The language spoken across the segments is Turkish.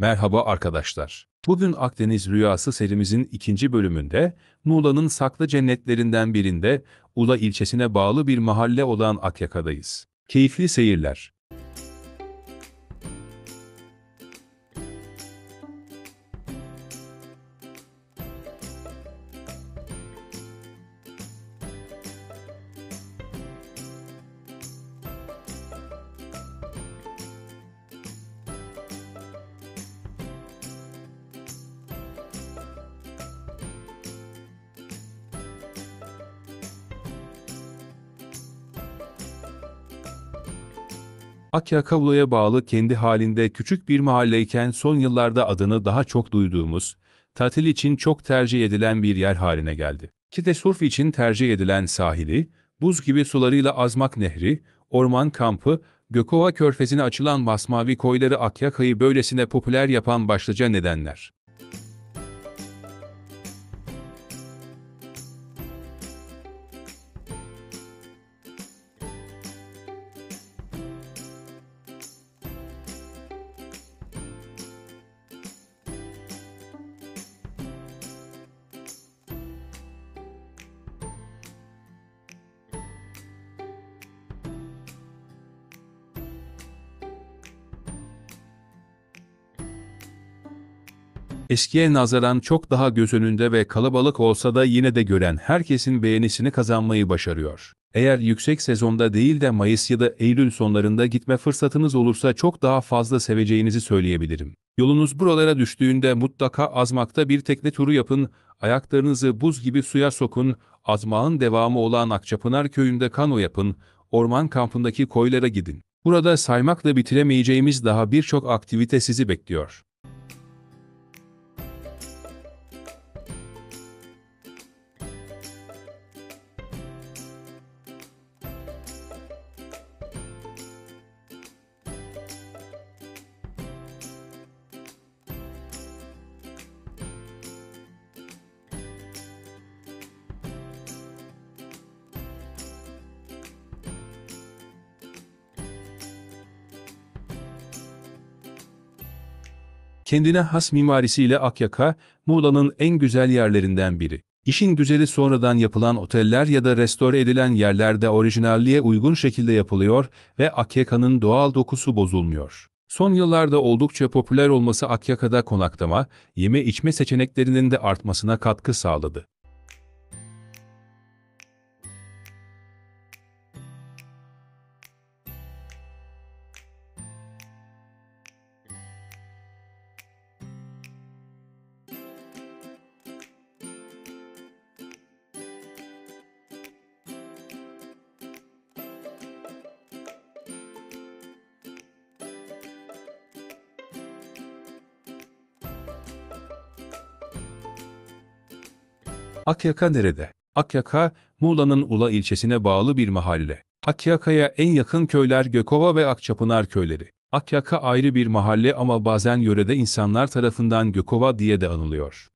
Merhaba arkadaşlar. Bugün Akdeniz Rüyası serimizin ikinci bölümünde Muğla'nın saklı cennetlerinden birinde Ula ilçesine bağlı bir mahalle olan Akyaka'dayız. Keyifli seyirler. Akyaka Ula'ya bağlı kendi halinde küçük bir mahalleyken son yıllarda adını daha çok duyduğumuz, tatil için çok tercih edilen bir yer haline geldi. Kite surf için tercih edilen sahili, buz gibi sularıyla Azmak Nehri, orman kampı, Gökova Körfezi'ne açılan masmavi koyları Akyaka'yı böylesine popüler yapan başlıca nedenler. Eskiye nazaran çok daha göz önünde ve kalabalık olsa da yine de gören herkesin beğenisini kazanmayı başarıyor. Eğer yüksek sezonda değil de Mayıs ya da Eylül sonlarında gitme fırsatınız olursa çok daha fazla seveceğinizi söyleyebilirim. Yolunuz buralara düştüğünde mutlaka Azmak'ta bir tekne turu yapın, ayaklarınızı buz gibi suya sokun, Azmak'ın devamı olan Akçapınar köyünde kano yapın, orman kampındaki koylara gidin. Burada saymakla bitiremeyeceğimiz daha birçok aktivite sizi bekliyor. Kendine has mimarisiyle Akyaka, Muğla'nın en güzel yerlerinden biri. İşin güzeli sonradan yapılan oteller ya da restore edilen yerlerde orijinalliğe uygun şekilde yapılıyor ve Akyaka'nın doğal dokusu bozulmuyor. Son yıllarda oldukça popüler olması Akyaka'da konaklama, yeme içme seçeneklerinin de artmasına katkı sağladı. Akyaka nerede? Akyaka, Muğla'nın Ula ilçesine bağlı bir mahalle. Akyaka'ya en yakın köyler Gökova ve Akçapınar köyleri. Akyaka ayrı bir mahalle ama bazen yörede insanlar tarafından Gökova diye de anılıyor.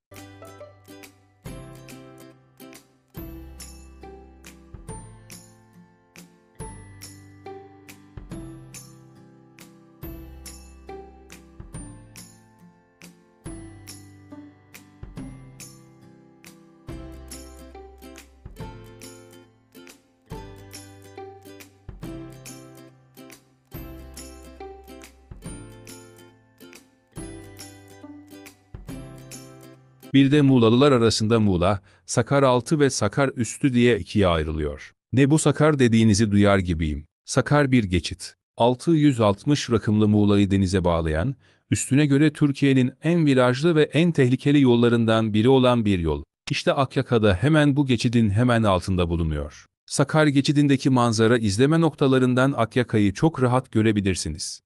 Bir de Muğlalılar arasında Muğla, Sakaraltı ve Sakarüstü diye ikiye ayrılıyor. Ne bu Sakar dediğinizi duyar gibiyim. Sakar bir geçit. 660 rakımlı Muğla'yı denize bağlayan, üstüne göre Türkiye'nin en virajlı ve en tehlikeli yollarından biri olan bir yol. İşte Akyaka'da hemen bu geçidin hemen altında bulunuyor. Sakar geçidindeki manzara izleme noktalarından Akyaka'yı çok rahat görebilirsiniz.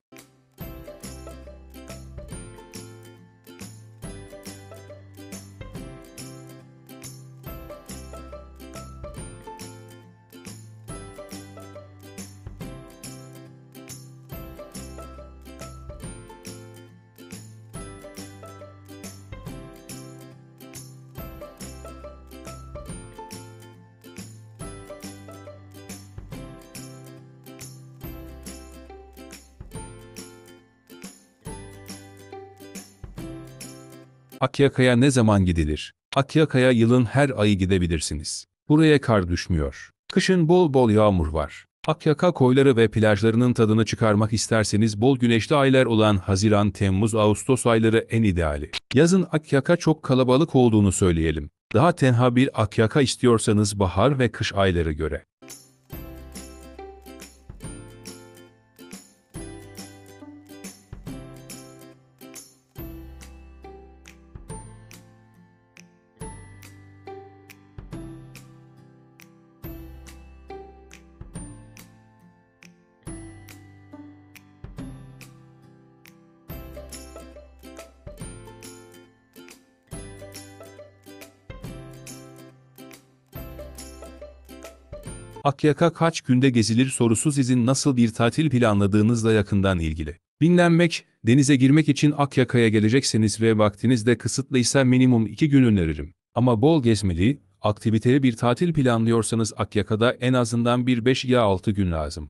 Akyaka'ya ne zaman gidilir? Akyaka'ya yılın her ayı gidebilirsiniz. Buraya kar düşmüyor. Kışın bol bol yağmur var. Akyaka koyları ve plajlarının tadını çıkarmak isterseniz bol güneşli aylar olan Haziran, Temmuz, Ağustos ayları en ideali. Yazın Akyaka çok kalabalık olduğunu söyleyelim. Daha tenha bir Akyaka istiyorsanız bahar ve kış ayları göre. Akyaka kaç günde gezilir sorusu sizin nasıl bir tatil planladığınızla yakından ilgili. Dinlenmek, denize girmek için Akyaka'ya gelecekseniz ve vaktiniz de kısıtlıysa minimum 2 gün öneririm. Ama bol gezmeli, aktiviteli bir tatil planlıyorsanız Akyaka'da en azından bir 5 ya 6 gün lazım.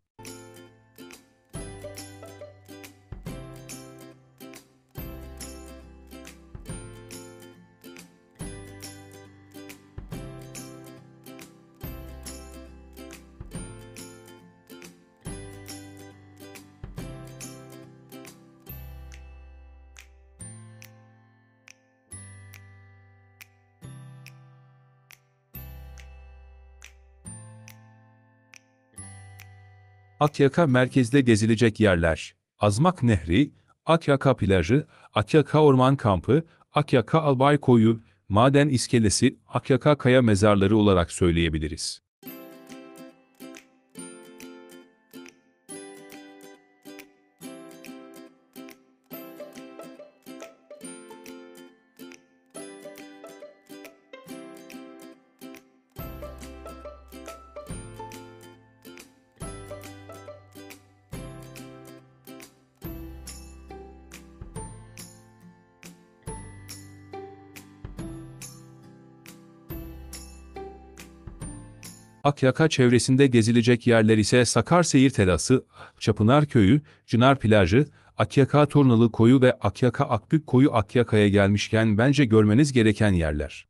Akyaka merkezde gezilecek yerler: Azmak Nehri, Akyaka Plajı, Akyaka Orman Kampı, Akyaka Albay Koyu, Maden İskelesi, Akyaka Kaya Mezarları olarak söyleyebiliriz. Akyaka çevresinde gezilecek yerler ise Sakarsehir Terası, Çapınar Köyü, Çınar Plajı, Akyaka Turnalı Koyu ve Akyaka Akbük Koyu. Akyaka'ya gelmişken bence görmeniz gereken yerler.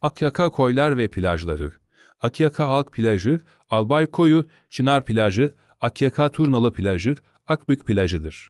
Akyaka Koylar ve Plajları: Akyaka Halk Plajı, Albay Koyu, Çınar Plajı, Akyaka Turnalı Plajı, Akbük Plajı'dır.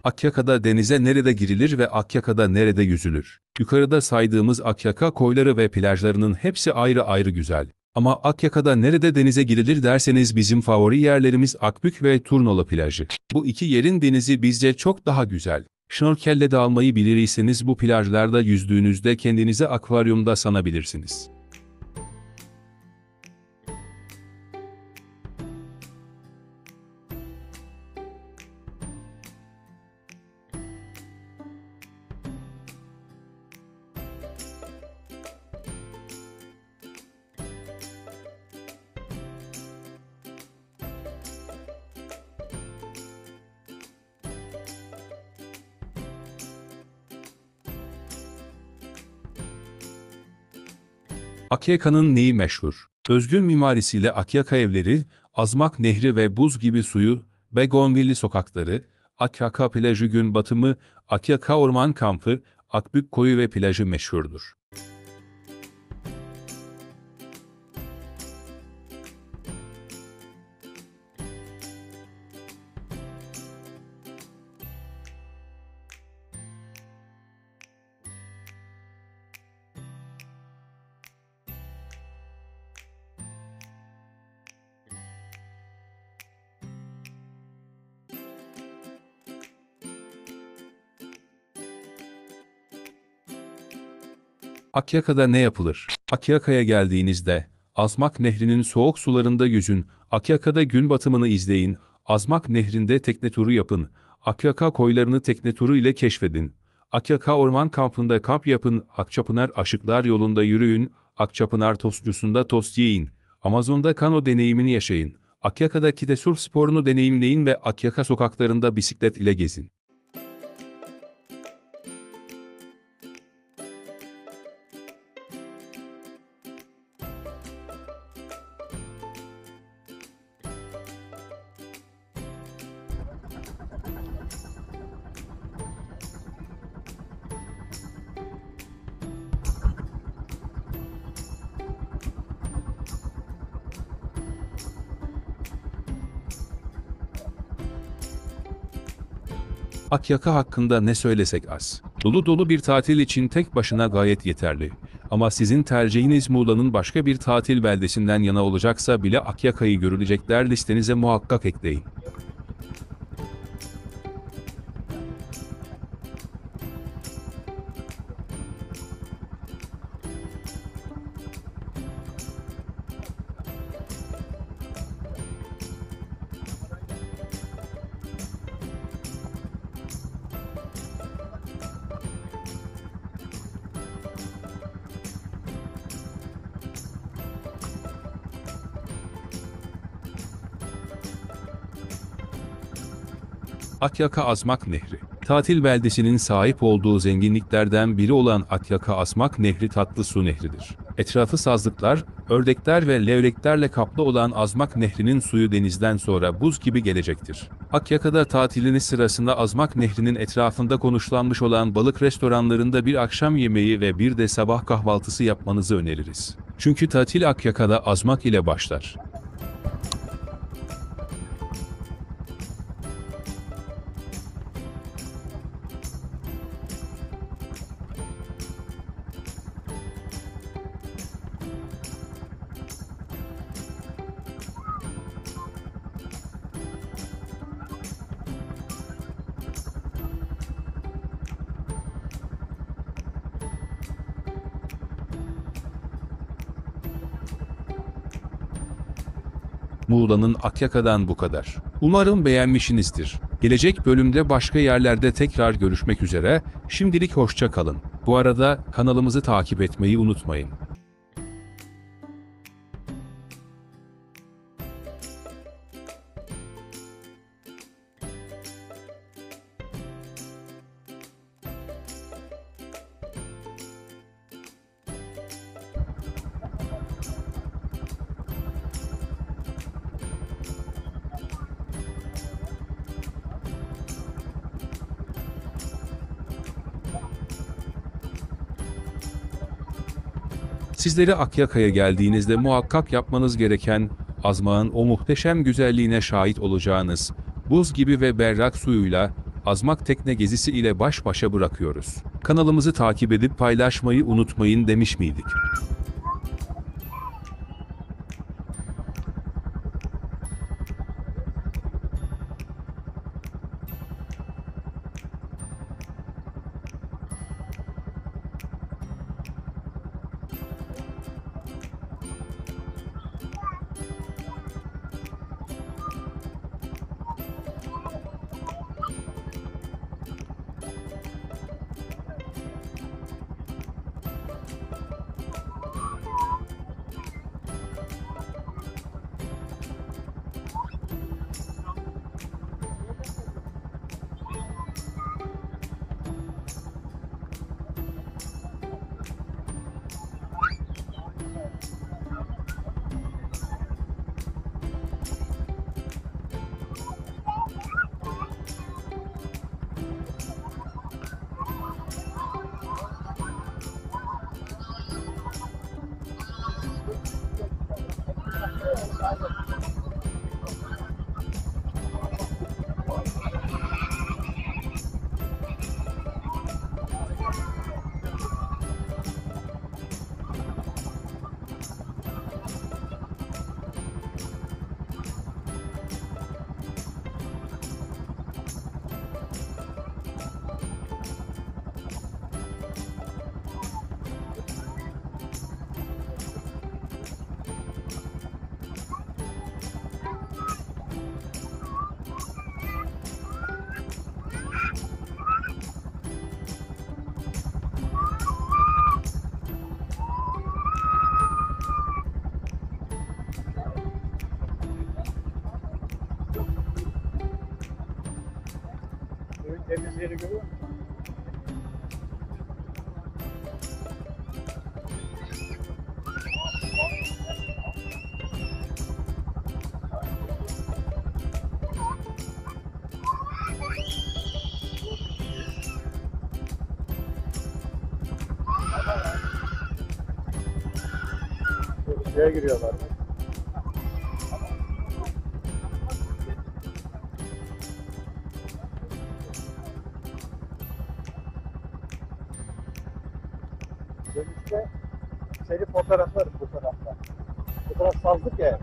Akyaka'da denize nerede girilir ve Akyaka'da nerede yüzülür? Yukarıda saydığımız Akyaka koyları ve plajlarının hepsi ayrı ayrı güzel. Ama Akyaka'da nerede denize girilir derseniz bizim favori yerlerimiz Akbük ve Turnalı plajı. Bu iki yerin denizi bizce çok daha güzel. Şnorkelle dalmayı bilirseniz bu plajlarda yüzdüğünüzde kendinizi akvaryumda sanabilirsiniz. Akyaka'nın neyi meşhur? Özgün mimarisiyle Akyaka evleri, Azmak Nehri ve buz gibi suyu, Begonvilli sokakları, Akyaka plajı gün batımı, Akyaka Orman Kampı, Akbük Koyu ve plajı meşhurdur. Akyaka'da ne yapılır? Akyaka'ya geldiğinizde, Azmak Nehri'nin soğuk sularında yüzün, Akyaka'da gün batımını izleyin, Azmak Nehri'nde tekne turu yapın, Akyaka koylarını tekne turu ile keşfedin. Akyaka Orman Kampı'nda kamp yapın, Akçapınar Aşıklar Yolu'nda yürüyün, Akçapınar Tostçusu'nda tost yiyin, Amazon'da kano deneyimini yaşayın, Akyaka'daki de surf sporunu deneyimleyin ve Akyaka sokaklarında bisiklet ile gezin. Akyaka hakkında ne söylesek az. Dolu dolu bir tatil için tek başına gayet yeterli. Ama sizin tercihiniz Muğla'nın başka bir tatil beldesinden yana olacaksa bile Akyaka'yı görülecekler listenize muhakkak ekleyin. Akyaka Azmak Nehri. Tatil beldesinin sahip olduğu zenginliklerden biri olan Akyaka Azmak Nehri tatlı su nehridir. Etrafı sazlıklar, ördekler ve levreklerle kaplı olan Azmak Nehri'nin suyu denizden sonra buz gibi gelecektir. Akyaka'da tatiliniz sırasında Azmak Nehri'nin etrafında konuşlanmış olan balık restoranlarında bir akşam yemeği ve bir de sabah kahvaltısı yapmanızı öneririz. Çünkü tatil Akyaka'da Azmak ile başlar. Muğla'nın Akyaka'dan bu kadar. Umarım beğenmişsinizdir. Gelecek bölümde başka yerlerde tekrar görüşmek üzere, şimdilik hoşça kalın. Bu arada kanalımızı takip etmeyi unutmayın. Sizleri Akyaka'ya geldiğinizde muhakkak yapmanız gereken, Azmak'ın o muhteşem güzelliğine şahit olacağınız, buz gibi ve berrak suyuyla, Azmak tekne gezisi ile baş başa bırakıyoruz. Kanalımızı takip edip paylaşmayı unutmayın demiş miydik? kırmızı yeri görüyor musun? Suya giriyorlar. Dönüşte seni fotoğraflarım bu taraftan. Bu taraf sazlık ya.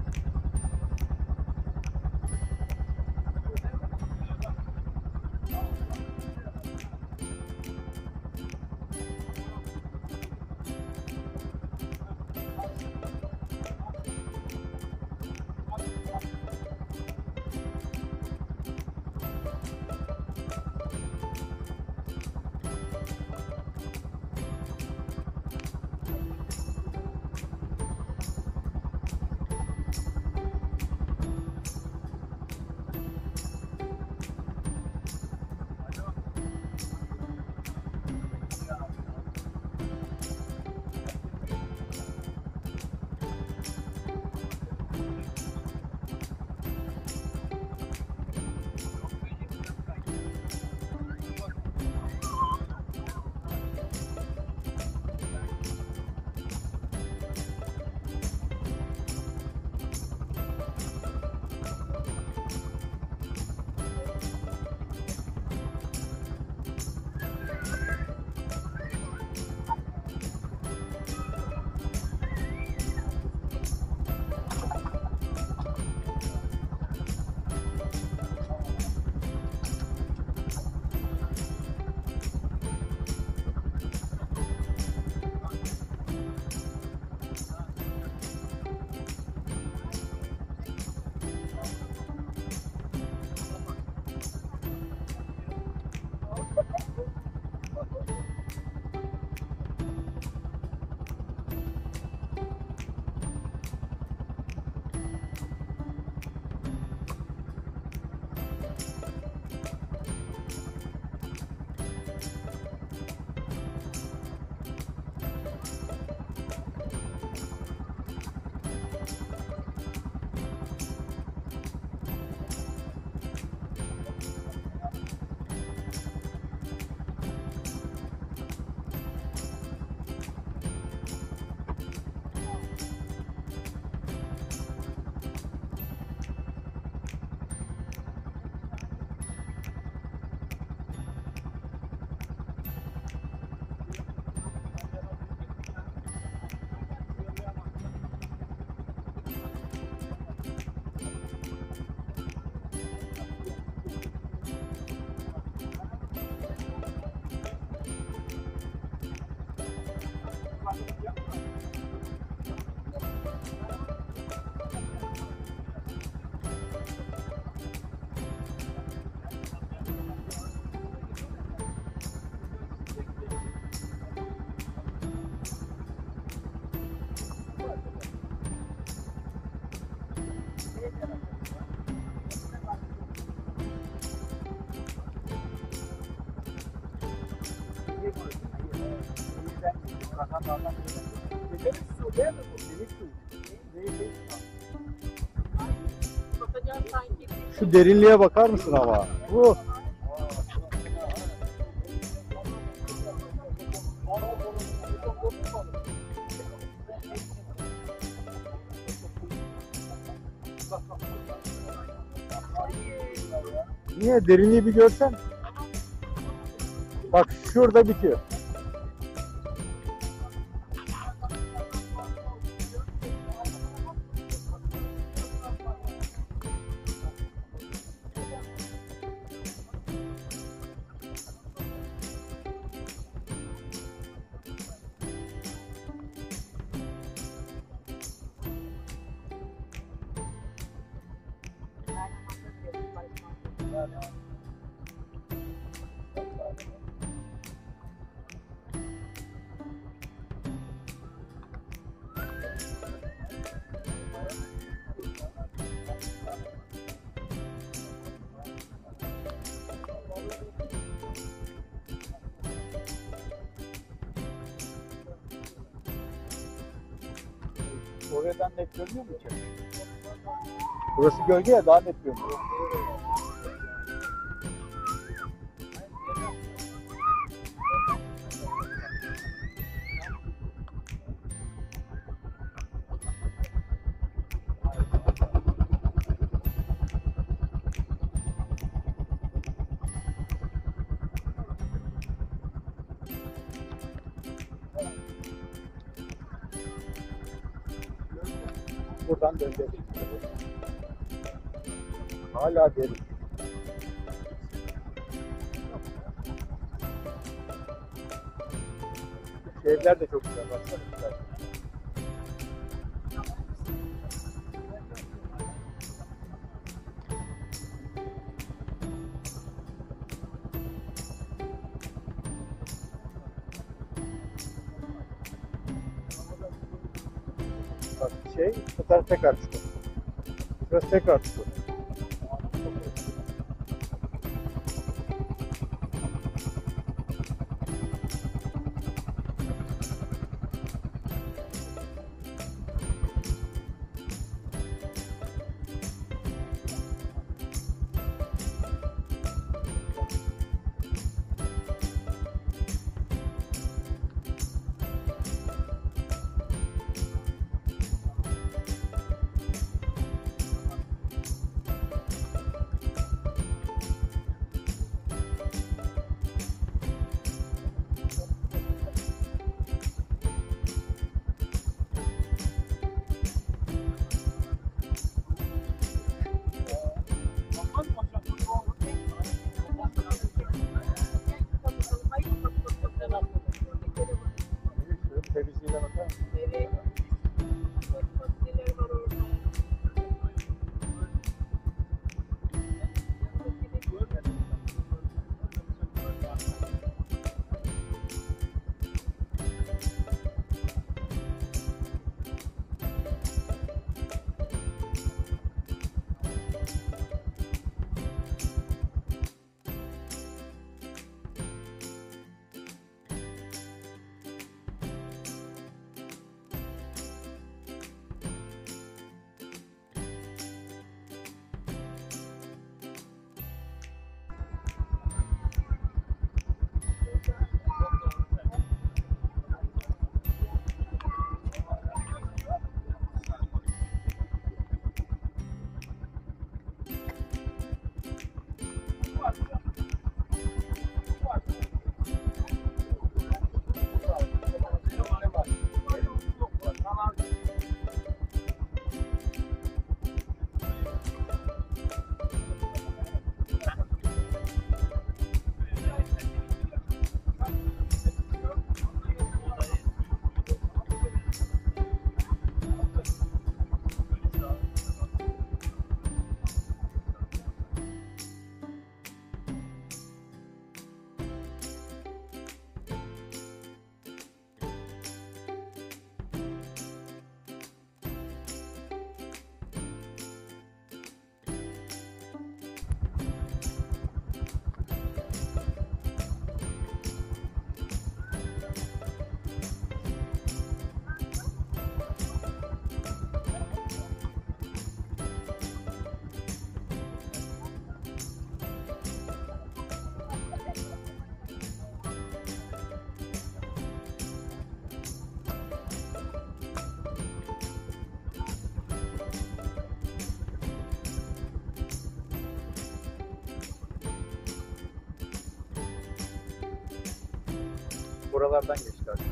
Şu derinliğe bakar mısın ama? Bu. Niye? Derinliği bir görsen. Bak şurada bitiyor. Oradan net görünüyor mu ki? Burası gölge ya, daha net görünüyor. Buradan döneceğiz. Hala derin. Şu evler de çok güzel. Baksana güzel. Bak bu taraf tekrar çıkıyor. Burası tekrar çıkıyor. Temizliğine bakar mısın? Evet. Neler var orada? Buralardan geçti aşağı.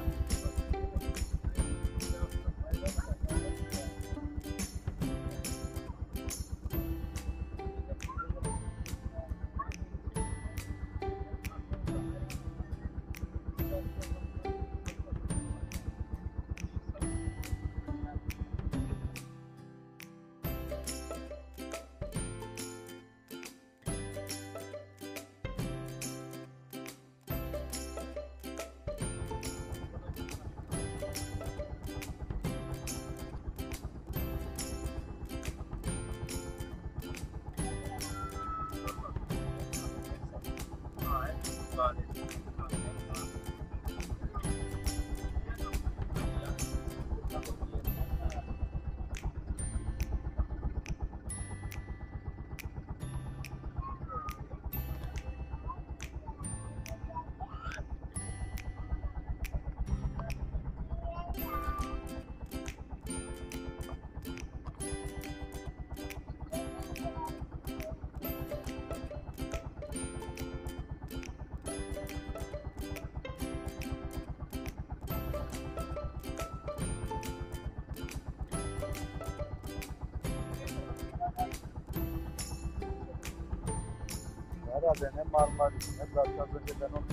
Herhalde ne Marmaris ne zaten az önce ben onu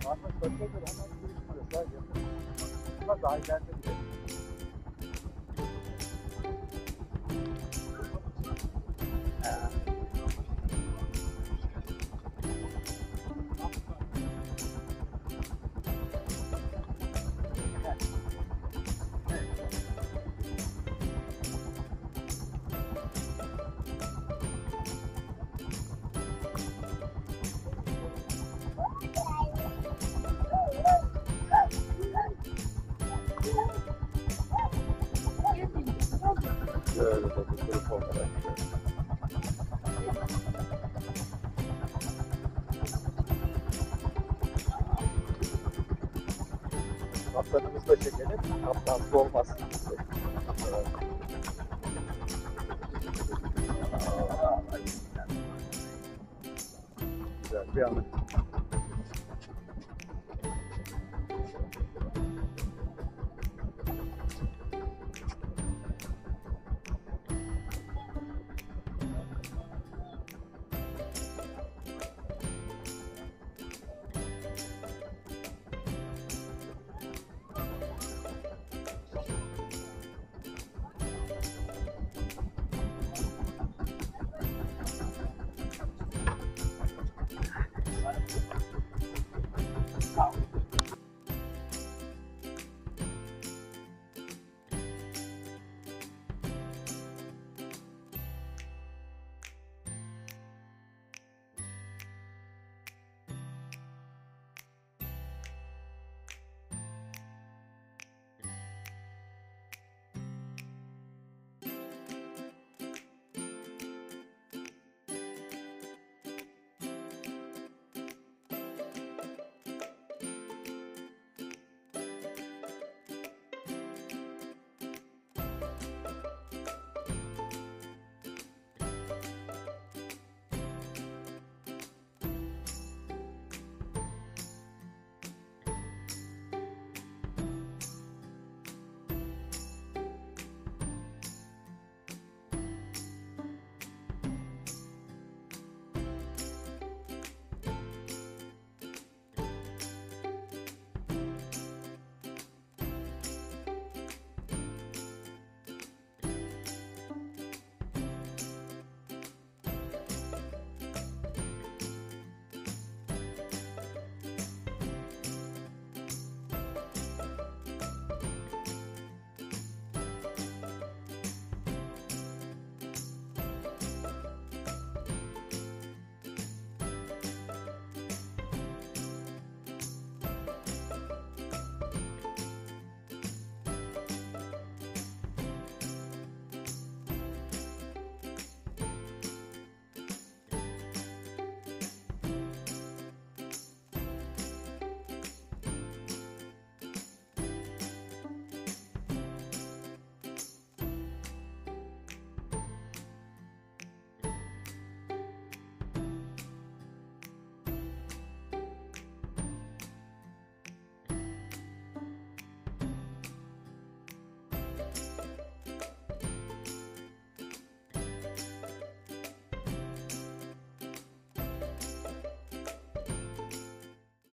Marmaris Paşa'dır hemen giriş burası. Ama daha ileride bile. Şöyle de bir grup olarak. Kaptanımızı da çekelim. Kaptansız olmaz. Güzel bir anı.